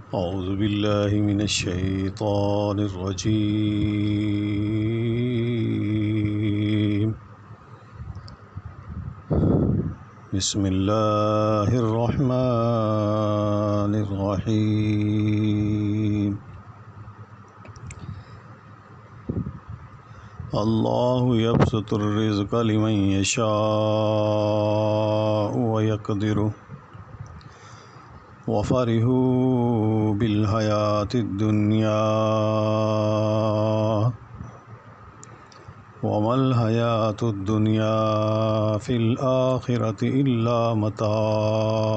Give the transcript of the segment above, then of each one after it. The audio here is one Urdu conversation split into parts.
أعوذ بالله من الشيطان الرجيم بسم الله الرحمن الرحيم الله يبسط الرزق لمن يشاء ويقدر وفرحوا بالحياة الدنيا وما الحياة الدنيا في الآخرة إلا متاع۔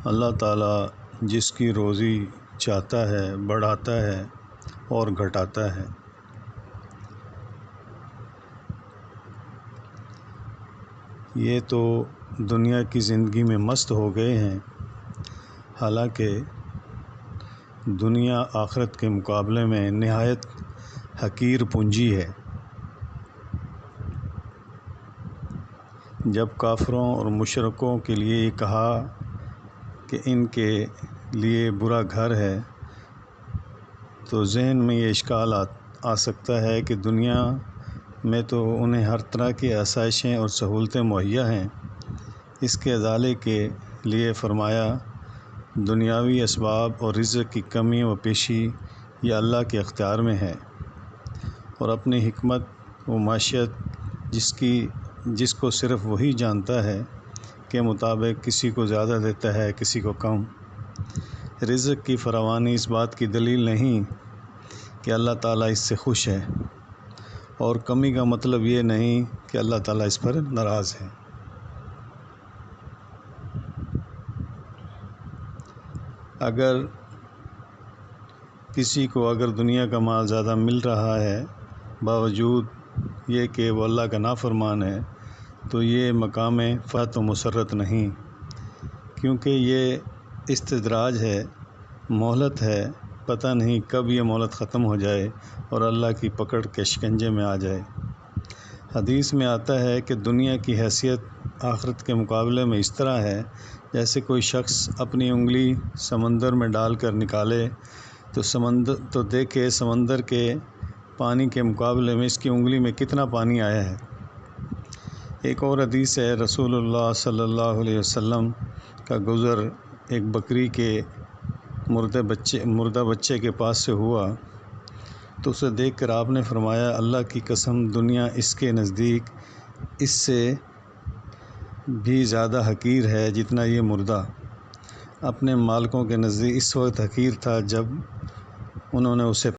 اللہ تعالیٰ جس کی روزی چاہتا ہے بڑھاتا ہے اور گھٹاتا ہے۔ یہ تو دنیا کی زندگی میں مست ہو گئے ہیں، حالانکہ دنیا آخرت کے مقابلے میں نہایت حقیر پونجی ہے۔ جب کافروں اور مشرکوں کے لیے یہ کہا کہ ان کے لیے برا گھر ہے، تو ذہن میں یہ اشکال آ سکتا ہے کہ دنیا میں تو انہیں ہر طرح کی آسائشیں اور سہولتیں مہیا ہیں، اس کے ازالے کے لیے فرمایا دنیاوی اسباب اور رزق کی کمی و پیشی یہ اللہ کے اختیار میں ہے، اور اپنی حکمت و معیشت جس کو صرف وہی جانتا ہے کے مطابق کسی کو زیادہ دیتا ہے، کسی کو کم۔ رزق کی فراوانی اس بات کی دلیل نہیں کہ اللہ تعالیٰ اس سے خوش ہے، اور کمی کا مطلب یہ نہیں کہ اللہ تعالیٰ اس پر ناراض ہے۔ اگر کسی کو دنیا کا مال زیادہ مل رہا ہے باوجود یہ کہ وہ اللہ کا نافرمان ہے، تو یہ مقام فات و مسرت نہیں، کیونکہ یہ استدراج ہے، مہلت ہے، پتہ نہیں کب یہ مہلت ختم ہو جائے اور اللہ کی پکڑ کے شکنجے میں آ جائے۔ حدیث میں آتا ہے کہ دنیا کی حیثیت آخرت کے مقابلے میں اس طرح ہے جیسے کوئی شخص اپنی انگلی سمندر میں ڈال کر نکالے تو دیکھے سمندر کے پانی کے مقابلے میں اس کی انگلی میں کتنا پانی آیا ہے۔ ایک اور حدیث ہے، رسول اللہ صلی اللہ علیہ وسلم کا گزر ایک بکری کے مردہ بچے کے پاس سے ہوا تو اسے دیکھ کر آپ نے فرمایا اللہ کی قسم دنیا اس کے نزدیک اس سے بھی زیادہ حقیر ہے جتنا یہ مردہ اپنے مالکوں کے نزدیک اس وقت حقیر تھا جب انہوں نے اسے